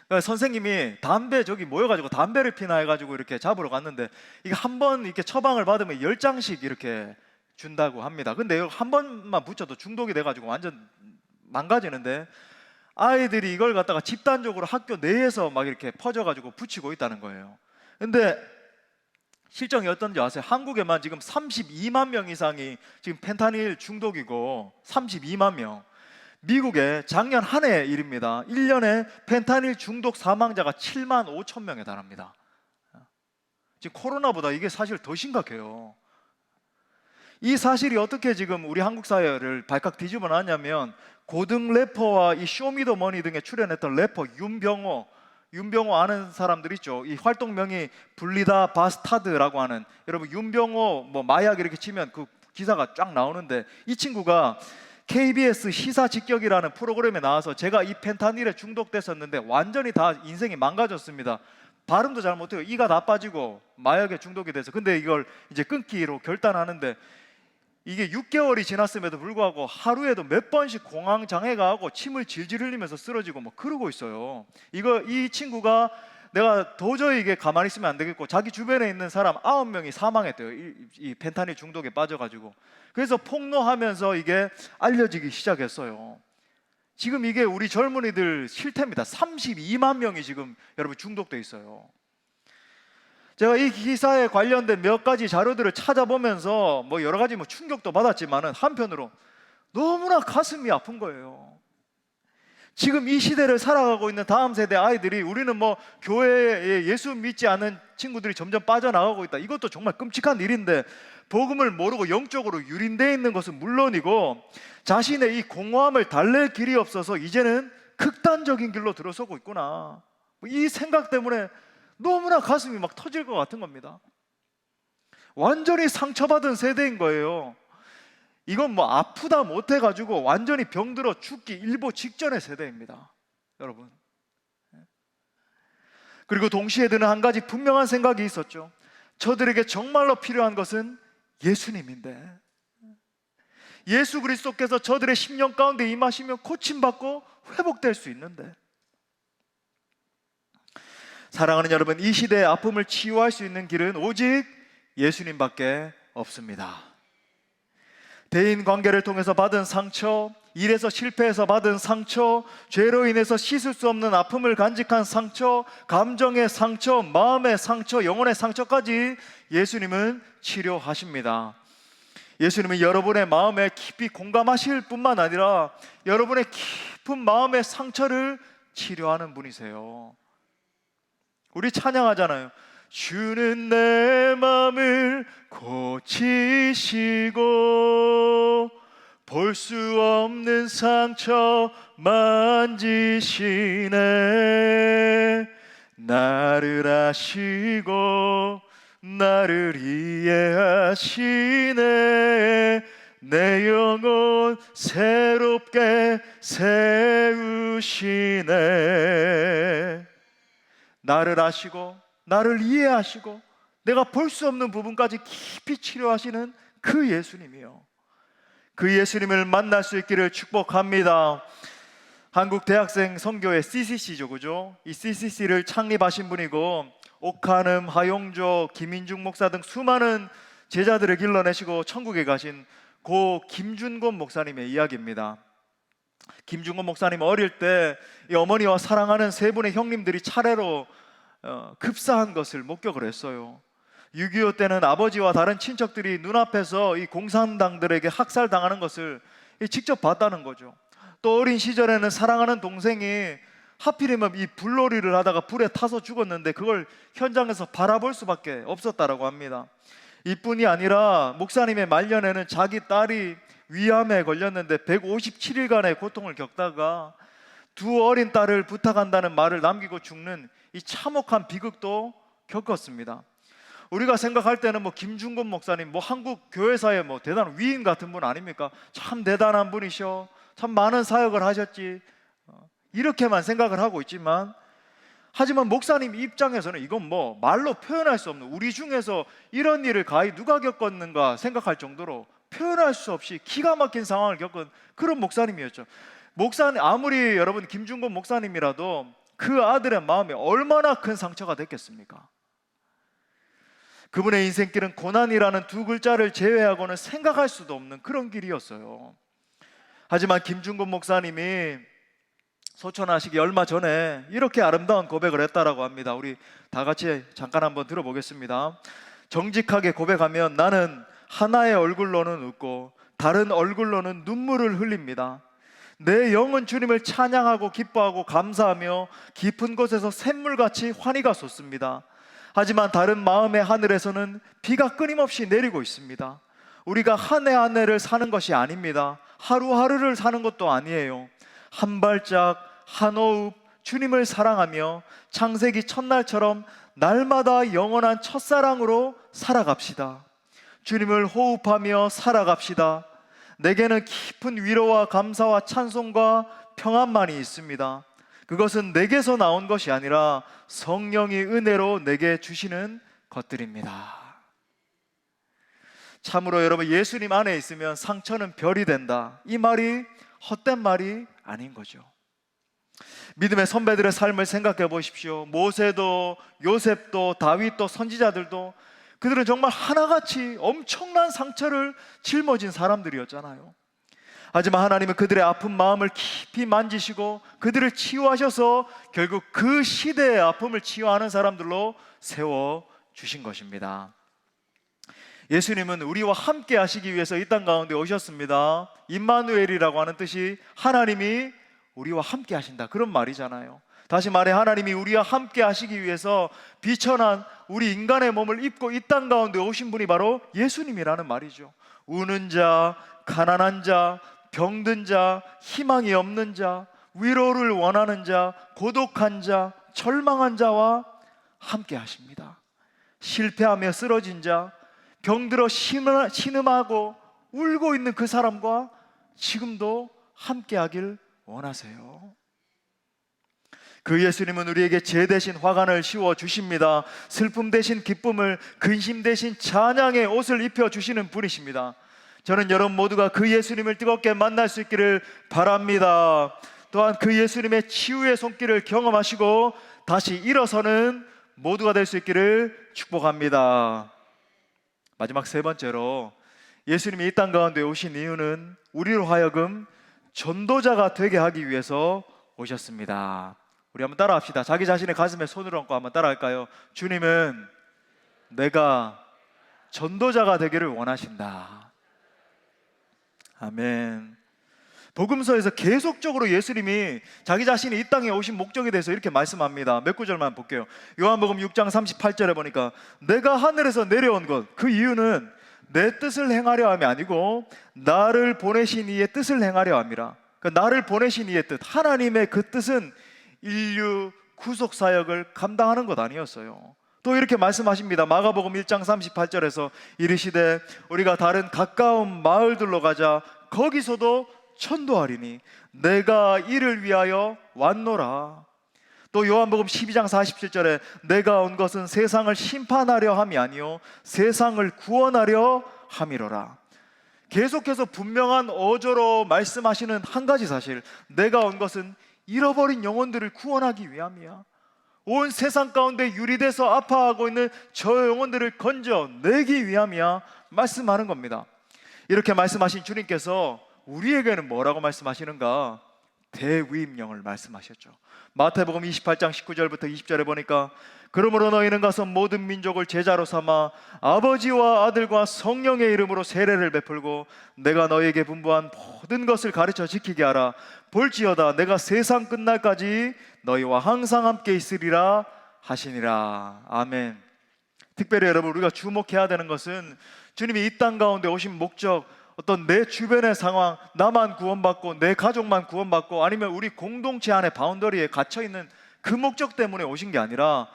그러니까 선생님이 담배 저기 모여가지고 담배를 피나 해가지고 이렇게 잡으러 갔는데, 이게 한 번 이렇게 처방을 받으면 10장씩 이렇게 준다고 합니다. 근데 이거 한 번만 붙여도 중독이 돼가지고 완전 망가지는데, 아이들이 이걸 갖다가 집단적으로 학교 내에서 막 이렇게 퍼져가지고 붙이고 있다는 거예요. 근데 실정이 어떤지 아세요? 한국에만 지금 32만 명 이상이 지금 펜타닐 중독이고, 32만 명. 미국에 작년 한 해 일입니다. 1년에 펜타닐 중독 사망자가 7만 5천 명에 달합니다. 지금 코로나보다 이게 사실 더 심각해요. 이 사실이 어떻게 지금 우리 한국 사회를 발칵 뒤집어 놨냐면, 고등 래퍼와 이 쇼미더머니 등에 출연했던 래퍼 윤병호 아는 사람들 있죠? 이 활동명이 블리다 바스타드라고 하는, 여러분 윤병호 뭐 마약 이렇게 치면 그 기사가 쫙 나오는데, 이 친구가 KBS 시사 직격이라는 프로그램에 나와서 제가 이 펜타닐에 중독됐었는데 완전히 다 인생이 망가졌습니다. 발음도 잘 못해요. 이가 다 빠지고 마약에 중독이 돼서. 근데 이걸 이제 끊기로 결단하는데, 이게 6개월이 지났음에도 불구하고 하루에도 몇 번씩 공황 장애가 하고 침을 질질 흘리면서 쓰러지고 뭐 그러고 있어요. 이 친구가 내가 도저히 이게 가만히 있으면 안 되겠고, 자기 주변에 있는 사람 9명이 사망했대요. 이 펜타닐 중독에 빠져가지고. 그래서 폭로하면서 이게 알려지기 시작했어요. 지금 이게 우리 젊은이들 실태입니다. 32만 명이 지금 여러분 중독돼 있어요. 제가 이 기사에 관련된 몇 가지 자료들을 찾아보면서 뭐 여러 가지 뭐 충격도 받았지만은, 한편으로 너무나 가슴이 아픈 거예요. 지금 이 시대를 살아가고 있는 다음 세대 아이들이, 우리는 뭐 교회에 예수 믿지 않은 친구들이 점점 빠져나가고 있다, 이것도 정말 끔찍한 일인데, 복음을 모르고 영적으로 유린되어 있는 것은 물론이고 자신의 이 공허함을 달랠 길이 없어서 이제는 극단적인 길로 들어서고 있구나, 이 생각 때문에 너무나 가슴이 막 터질 것 같은 겁니다. 완전히 상처받은 세대인 거예요. 이건 뭐 아프다 못해가지고 완전히 병들어 죽기 일보 직전의 세대입니다, 여러분. 그리고 동시에 드는 한 가지 분명한 생각이 있었죠. 저들에게 정말로 필요한 것은 예수님인데, 예수 그리스도께서 저들의 심령 가운데 임하시면 고침받고 회복될 수 있는데, 사랑하는 여러분, 이 시대의 아픔을 치유할 수 있는 길은 오직 예수님밖에 없습니다. 대인 관계를 통해서 받은 상처, 일에서 실패해서 받은 상처, 죄로 인해서 씻을 수 없는 아픔을 간직한 상처, 감정의 상처, 마음의 상처, 영혼의 상처까지 예수님은 치료하십니다. 예수님은 여러분의 마음에 깊이 공감하실 뿐만 아니라 여러분의 깊은 마음의 상처를 치료하는 분이세요. 우리 찬양하잖아요. 주는 내 마음을 고치시고 볼 수 없는 상처 만지시네. 나를 아시고 나를 이해하시네. 내 영혼 새롭게 세우시네. 나를 아시고 나를 이해하시고 내가 볼 수 없는 부분까지 깊이 치료하시는 그 예수님이요, 그 예수님을 만날 수 있기를 축복합니다. 한국 대학생 선교회 CCC죠, 그죠? 이 CCC를 창립하신 분이고 옥한음, 하용조, 김인중 목사 등 수많은 제자들을 길러내시고 천국에 가신 고 김준곤 목사님의 이야기입니다. 김준곤 목사님 어릴 때 이 어머니와 사랑하는 세 분의 형님들이 차례로 급사한 것을 목격을 했어요. 6.25 때는 아버지와 다른 친척들이 눈앞에서 이 공산당들에게 학살당하는 것을 직접 봤다는 거죠. 또 어린 시절에는 사랑하는 동생이 하필이면 이 불놀이를 하다가 불에 타서 죽었는데 그걸 현장에서 바라볼 수밖에 없었다라고 합니다. 이뿐이 아니라 목사님의 말년에는 자기 딸이 위암에 걸렸는데 157일간의 고통을 겪다가 두 어린 딸을 부탁한다는 말을 남기고 죽는 이 참혹한 비극도 겪었습니다. 우리가 생각할 때는 김준곤 목사님 한국 교회사의 대단한 위인 같은 분 아닙니까? 참 대단한 분이셔, 참 많은 사역을 하셨지, 이렇게만 생각을 하고 있지만, 하지만 목사님 입장에서는 이건 말로 표현할 수 없는, 우리 중에서 이런 일을 가히 누가 겪었는가 생각할 정도로 표현할 수 없이 기가 막힌 상황을 겪은 그런 목사님이었죠. 목사님, 아무리 여러분 김준곤 목사님이라도 그 아들의 마음에 얼마나 큰 상처가 됐겠습니까? 그분의 인생길은 고난이라는 두 글자를 제외하고는 생각할 수도 없는 그런 길이었어요. 하지만 김준곤 목사님이 소천하시기 얼마 전에 이렇게 아름다운 고백을 했다라고 합니다. 우리 다 같이 잠깐 한번 들어보겠습니다. 정직하게 고백하면 나는 하나의 얼굴로는 웃고 다른 얼굴로는 눈물을 흘립니다. 내 영은 주님을 찬양하고 기뻐하고 감사하며 깊은 곳에서 샘물같이 환희가 솟습니다. 하지만 다른 마음의 하늘에서는 비가 끊임없이 내리고 있습니다. 우리가 한 해 한 해를 사는 것이 아닙니다. 하루하루를 사는 것도 아니에요. 한 발짝 한 호흡 주님을 사랑하며 창세기 첫날처럼 날마다 영원한 첫사랑으로 살아갑시다. 주님을 호흡하며 살아갑시다. 내게는 깊은 위로와 감사와 찬송과 평안만이 있습니다. 그것은 내게서 나온 것이 아니라 성령이 은혜로 내게 주시는 것들입니다. 참으로 여러분, 예수님 안에 있으면 상처는 별이 된다, 이 말이 헛된 말이 아닌 거죠. 믿음의 선배들의 삶을 생각해 보십시오. 모세도 요셉도 다윗도 선지자들도 그들은 정말 하나같이 엄청난 상처를 짊어진 사람들이었잖아요. 하지만 하나님은 그들의 아픈 마음을 깊이 만지시고 그들을 치유하셔서 결국 그 시대의 아픔을 치유하는 사람들로 세워주신 것입니다. 예수님은 우리와 함께 하시기 위해서 이 땅 가운데 오셨습니다. 임마누엘이라고 하는 뜻이 하나님이 우리와 함께 하신다, 그런 말이잖아요. 다시 말해 하나님이 우리와 함께 하시기 위해서 비천한 우리 인간의 몸을 입고 이 땅 가운데 오신 분이 바로 예수님이라는 말이죠. 우는 자, 가난한 자, 병든 자, 희망이 없는 자, 위로를 원하는 자, 고독한 자, 절망한 자와 함께 하십니다. 실패하며 쓰러진 자, 병들어 신음하고 울고 있는 그 사람과 지금도 함께 하길 원하세요. 그 예수님은 우리에게 죄 대신 화관을 씌워 주십니다. 슬픔 대신 기쁨을, 근심 대신 찬양의 옷을 입혀 주시는 분이십니다. 저는 여러분 모두가 그 예수님을 뜨겁게 만날 수 있기를 바랍니다. 또한 그 예수님의 치유의 손길을 경험하시고 다시 일어서는 모두가 될 수 있기를 축복합니다. 마지막 세 번째로, 예수님이 이 땅 가운데 오신 이유는 우리로 하여금 전도자가 되게 하기 위해서 오셨습니다. 우리 한번 따라합시다. 자기 자신의 가슴에 손을 얹고 한번 따라할까요? 주님은 내가 전도자가 되기를 원하신다. 아멘. 복음서에서 계속적으로 예수님이 자기 자신이 이 땅에 오신 목적에 대해서 이렇게 말씀합니다. 몇 구절만 볼게요. 요한복음 6장 38절에 보니까 내가 하늘에서 내려온 것, 그 이유는 내 뜻을 행하려 함이 아니고 나를 보내신 이의 뜻을 행하려 함이라. 그러니까 나를 보내신 이의 뜻, 하나님의 그 뜻은 인류 구속 사역을 감당하는 것 아니었어요. 또 이렇게 말씀하십니다. 마가복음 1장 38절에서 이르시되 우리가 다른 가까운 마을들로 가자. 거기서도 천도하리니 내가 이를 위하여 왔노라. 또 요한복음 12장 47절에 내가 온 것은 세상을 심판하려 함이 아니요 세상을 구원하려 함이로라. 계속해서 분명한 어조로 말씀하시는 한 가지 사실, 내가 온 것은 잃어버린 영혼들을 구원하기 위함이야. 온 세상 가운데 유리돼서 아파하고 있는 저 영혼들을 건져내기 위함이야 말씀하는 겁니다. 이렇게 말씀하신 주님께서 우리에게는 뭐라고 말씀하시는가? 대위임령을 말씀하셨죠. 마태복음 28장 19절부터 20절에 보니까 그러므로 너희는 가서 모든 민족을 제자로 삼아 아버지와 아들과 성령의 이름으로 세례를 베풀고 내가 너희에게 분부한 모든 것을 가르쳐 지키게 하라. 볼지어다 내가 세상 끝날까지 너희와 항상 함께 있으리라 하시니라. 아멘. 특별히 여러분, 우리가 주목해야 되는 것은 주님이 이 땅 가운데 오신 목적, 어떤 내 주변의 상황, 나만 구원받고 내 가족만 구원받고 아니면 우리 공동체 안에 바운더리에 갇혀있는 그 목적 때문에 오신 게 아니라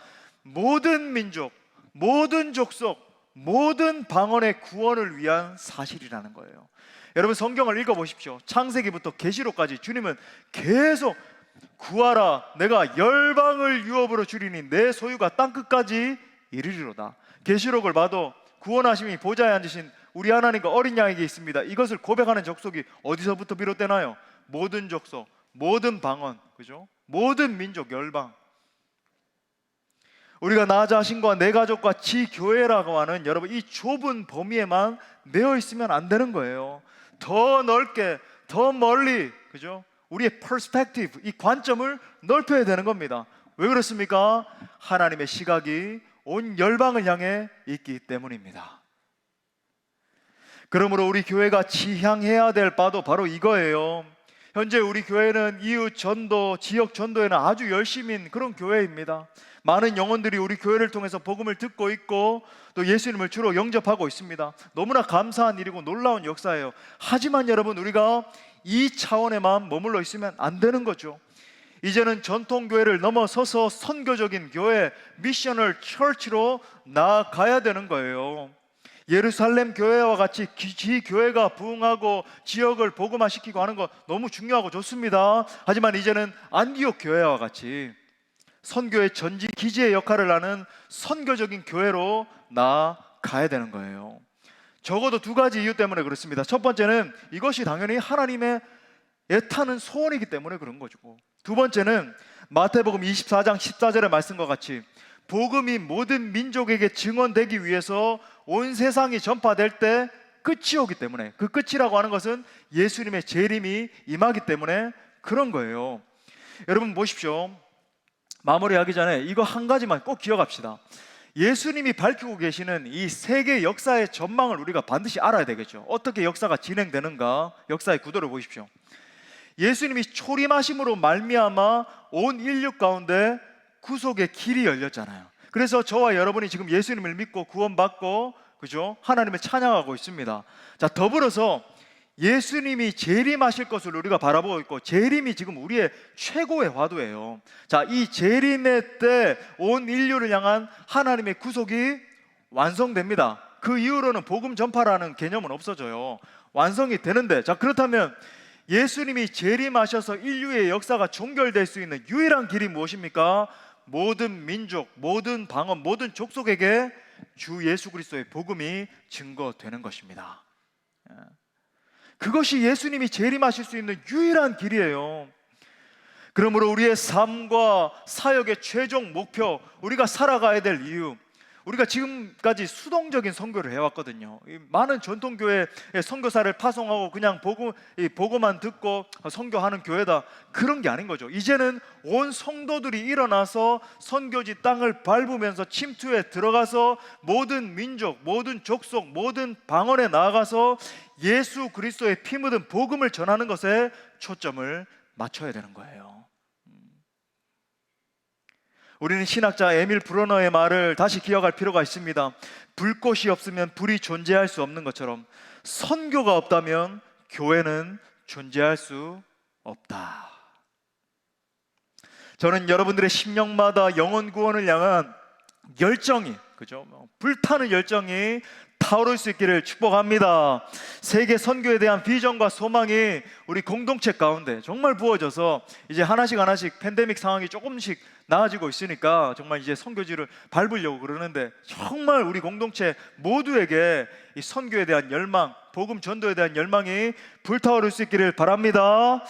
모든 민족, 모든 족속, 모든 방언의 구원을 위한 사실이라는 거예요. 여러분, 성경을 읽어보십시오. 창세기부터 계시록까지 주님은 계속 구하라, 내가 열방을 유업으로 주리니 내 소유가 땅끝까지 이르리로다. 계시록을 봐도 구원하심이 보좌에 앉으신 우리 하나님과 어린 양에게 있습니다. 이것을 고백하는 족속이 어디서부터 비롯되나요? 모든 족속, 모든 방언, 그죠? 모든 민족, 열방. 우리가 나 자신과 내 가족과 지 교회라고 하는 여러분 이 좁은 범위에만 내어 있으면 안 되는 거예요. 더 넓게, 더 멀리, 그죠? 우리의 퍼스펙티브, 이 관점을 넓혀야 되는 겁니다. 왜 그렇습니까? 하나님의 시각이 온 열방을 향해 있기 때문입니다. 그러므로 우리 교회가 지향해야 될 바도 바로 이거예요. 현재 우리 교회는 이웃 전도, 지역 전도에는 아주 열심인 그런 교회입니다. 많은 영혼들이 우리 교회를 통해서 복음을 듣고 있고 또 예수님을 주로 영접하고 있습니다. 너무나 감사한 일이고 놀라운 역사예요. 하지만 여러분, 우리가 이 차원에만 머물러 있으면 안 되는 거죠. 이제는 전통교회를 넘어서서 선교적인 교회, 미셔널 처치로 나아가야 되는 거예요. 예루살렘 교회와 같이 지교회가 부흥하고 지역을 복음화시키고 하는 거 너무 중요하고 좋습니다. 하지만 이제는 안디옥 교회와 같이 선교의 전지 기지의 역할을 하는 선교적인 교회로 나아가야 되는 거예요. 적어도 두 가지 이유 때문에 그렇습니다. 첫 번째는 이것이 당연히 하나님의 애타는 소원이기 때문에 그런 거죠. 두 번째는 마태복음 24장 14절의 말씀과 같이 복음이 모든 민족에게 증언되기 위해서 온 세상이 전파될 때 끝이 오기 때문에, 그 끝이라고 하는 것은 예수님의 재림이 임하기 때문에 그런 거예요. 여러분 보십시오. 마무리하기 전에 이거 한 가지만 꼭 기억합시다. 예수님이 밝히고 계시는 이 세계 역사의 전망을 우리가 반드시 알아야 되겠죠. 어떻게 역사가 진행되는가, 역사의 구도를 보십시오. 예수님이 초림하심으로 말미암아 온 인류 가운데 구속의 길이 열렸잖아요. 그래서 저와 여러분이 지금 예수님을 믿고 구원받고, 그죠? 하나님을 찬양하고 있습니다. 자, 더불어서 예수님이 재림하실 것을 우리가 바라보고 있고, 재림이 지금 우리의 최고의 화두예요. 자, 이 재림의 때 온 인류를 향한 하나님의 구속이 완성됩니다. 그 이후로는 복음 전파라는 개념은 없어져요. 완성이 되는데, 자, 그렇다면 예수님이 재림하셔서 인류의 역사가 종결될 수 있는 유일한 길이 무엇입니까? 모든 민족, 모든 방언, 모든 족속에게 주 예수 그리스도의 복음이 증거되는 것입니다. 그것이 예수님이 재림하실 수 있는 유일한 길이에요. 그러므로 우리의 삶과 사역의 최종 목표, 우리가 살아가야 될 이유, 우리가 지금까지 수동적인 선교를 해왔거든요. 많은 전통교회 선교사를 파송하고 그냥 보고만 듣고 선교하는 교회다, 그런 게 아닌 거죠. 이제는 온 성도들이 일어나서 선교지 땅을 밟으면서 침투에 들어가서 모든 민족, 모든 족속, 모든 방언에 나아가서 예수 그리스도의 피 묻은 복음을 전하는 것에 초점을 맞춰야 되는 거예요. 우리는 신학자 에밀 브로너의 말을 다시 기억할 필요가 있습니다. 불꽃이 없으면 불이 존재할 수 없는 것처럼 선교가 없다면 교회는 존재할 수 없다. 저는 여러분들의 심령마다 영혼 구원을 향한 열정이, 그죠? 불타는 열정이 타오를 수 있기를 축복합니다. 세계 선교에 대한 비전과 소망이 우리 공동체 가운데 정말 부어져서 이제 하나씩 팬데믹 상황이 조금씩 나아지고 있으니까 정말 이제 선교지를 밟으려고 그러는데, 정말 우리 공동체 모두에게 이 선교에 대한 열망, 복음 전도에 대한 열망이 불타오를 수 있기를 바랍니다.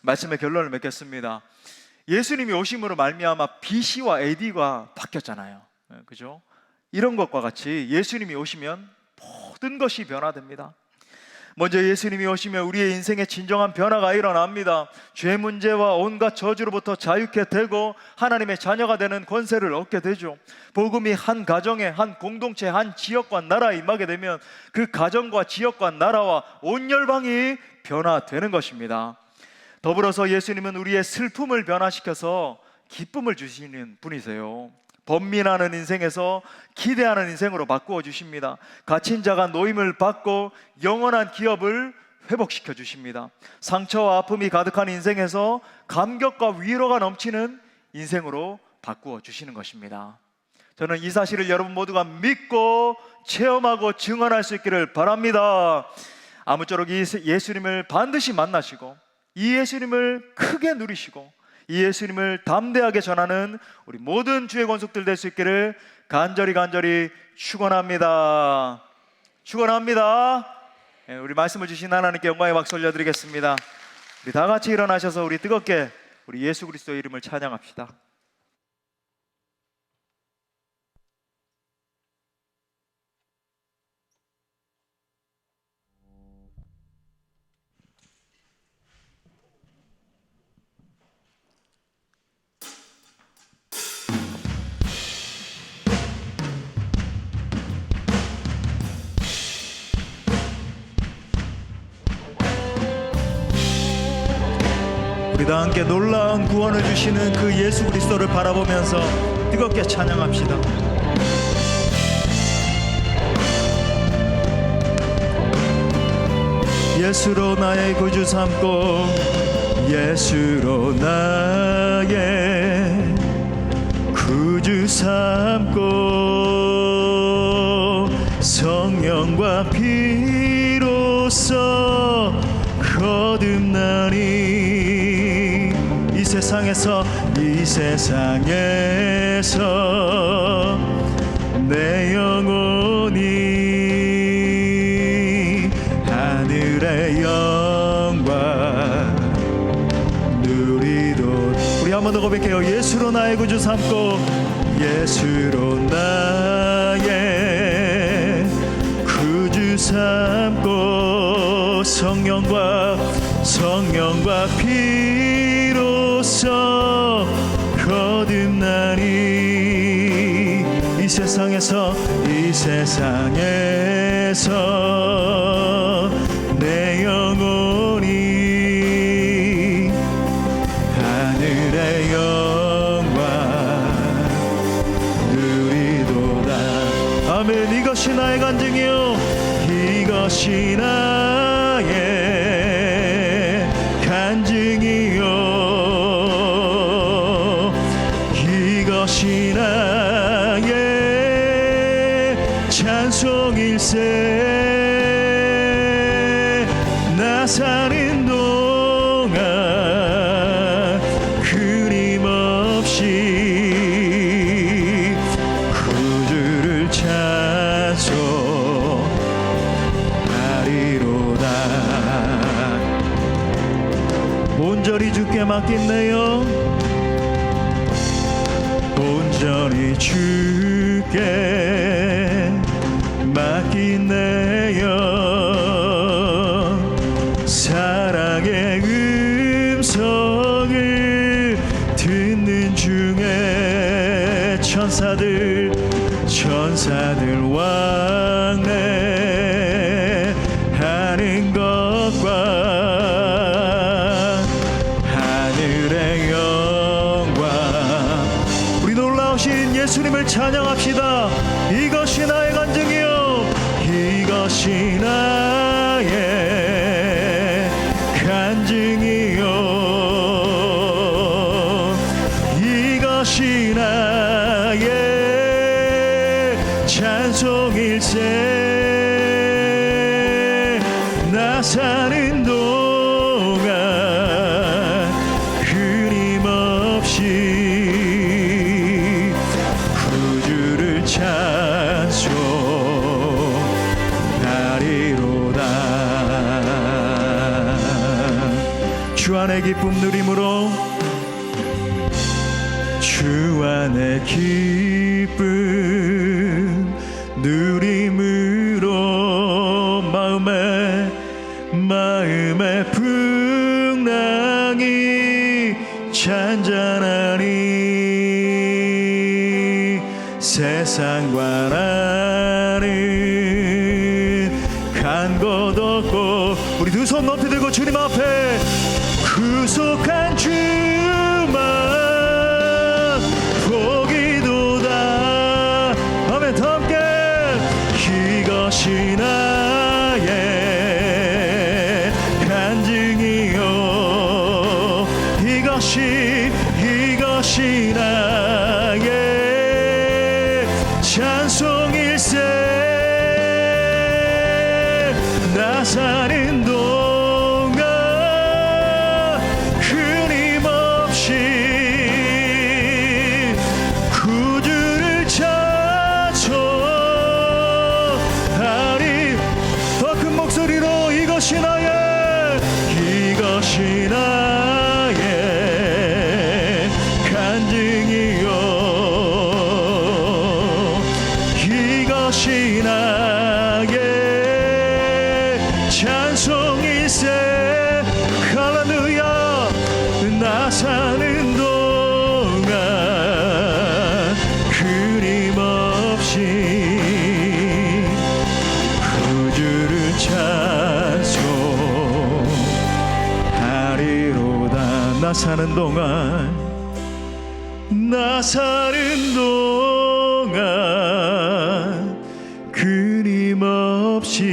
말씀의 결론을 맺겠습니다. 예수님이 오심으로 말미암아 BC와 AD가 바뀌었잖아요. 그죠? 이런 것과 같이 예수님이 오시면 모든 것이 변화됩니다. 먼저 예수님이 오시면 우리의 인생에 진정한 변화가 일어납니다. 죄 문제와 온갖 저주로부터 자유케 되고 하나님의 자녀가 되는 권세를 얻게 되죠. 복음이 한 가정에, 한 공동체, 한 지역과 나라에 임하게 되면 그 가정과 지역과 나라와 온 열방이 변화되는 것입니다. 더불어서 예수님은 우리의 슬픔을 변화시켜서 기쁨을 주시는 분이세요. 번민하는 인생에서 기대하는 인생으로 바꾸어 주십니다. 갇힌 자가 노임을 받고 영원한 기업을 회복시켜 주십니다. 상처와 아픔이 가득한 인생에서 감격과 위로가 넘치는 인생으로 바꾸어 주시는 것입니다. 저는 이 사실을 여러분 모두가 믿고 체험하고 증언할 수 있기를 바랍니다. 아무쪼록 이 예수님을 반드시 만나시고 이 예수님을 크게 누리시고 이 예수님을 담대하게 전하는 우리 모든 주의 권속들 될 수 있기를 간절히 축원합니다. 우리 말씀을 주신 하나님께 영광의 박수 올려드리겠습니다. 우리 다 같이 일어나셔서 우리 뜨겁게 우리 예수 그리스도의 이름을 찬양합시다. 우리 다 함께 놀라운 구원을 주시는 그 예수 그리스도를 바라보면서 뜨겁게 찬양합시다. 예수로 나의 구주 삼고 예수로 나의 구주 삼고 성령과 피로써 거듭나니 이 세상에서 내 영혼이 하늘의 영광 누리도록. 우리 한 번 더 고백해요. 예수로 나의 구주 삼고 예수로 나의 구주 삼고 성령과 피로써 거듭나니 이 세상에서 내 영혼이 하늘의 영광 누리도다. 아멘. 이것이 나의 간증이요, 이것이 나의 간증이요, 이것이 나의 찬송일세. 나 사는 동안 끊임없이 구주를 찬송하리로다. 온전히 주께 주께 맡긴네요. 온전히 주께 맡긴네요. 사랑의 음성을 듣는 중에 천사들 왕래하는 것과 하늘의 영광, 우리 놀라우신 예수님을 찬양합시다. 이것이 나의 간증이요, 이것이 나의 간증이요, 이것이 나의 찬송일세. 나 사는 동안 끊임없이 구주를 찬송하리로다. 주 안의 기쁨 누림으로, 주 안의 기쁨 누림으로 마음의 풍랑이 잔잔하니 세상과 나는 간 곳 없고, 우리 두 손 높이 들고 주님 앞에 구속한 주만 보기도다. 아멘. 더 함께. 이것이 나의 간증이요, 이것이 나의 찬송일세. 나 사는 동안 끊임없이 구주를 찬송하리. 더 큰 목소리로 이것이 나의 간증이요, 이것이 나의 찬송일세. 할렐루야. 나 사는 동안 끊임없이 구주를 찬송하리로다. 나 사는 동안, 나 사는 동안 끊임없이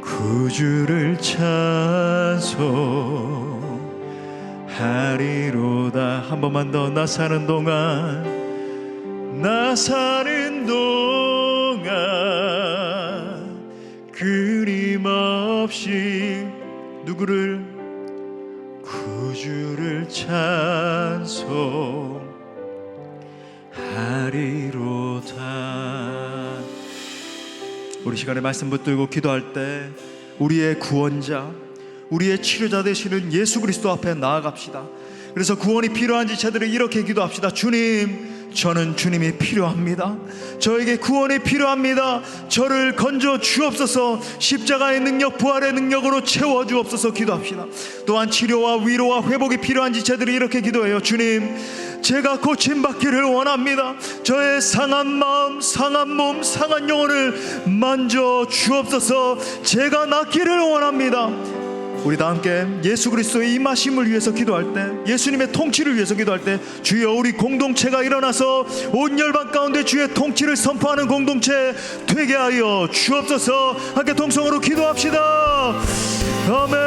구주를 찬송하리로다. 한 번만 더. 나 사는 동안, 나 사는 동안 끊임없이 누구를? 구주를 찬송하리로다. 우리 시간에 말씀 붙들고 기도할 때 우리의 구원자, 우리의 치료자 되시는 예수 그리스도 앞에 나아갑시다. 그래서 구원이 필요한 지체들은 이렇게 기도합시다. 주님, 저는 주님이 필요합니다. 저에게 구원이 필요합니다. 저를 건져 주옵소서. 십자가의 능력, 부활의 능력으로 채워 주옵소서. 기도합시다. 또한 치료와 위로와 회복이 필요한 지체들이 이렇게 기도해요. 주님, 제가 고침받기를 원합니다. 저의 상한 마음, 상한 몸, 상한 영혼을 만져 주옵소서. 제가 낫기를 원합니다. 우리 다 함께 예수 그리스도의 임하심을 위해서 기도할 때, 예수님의 통치를 위해서 기도할 때, 주여 우리 공동체가 일어나서 온 열방 가운데 주의 통치를 선포하는 공동체 되게 하여 주옵소서. 함께 동성으로 기도합시다. 아멘.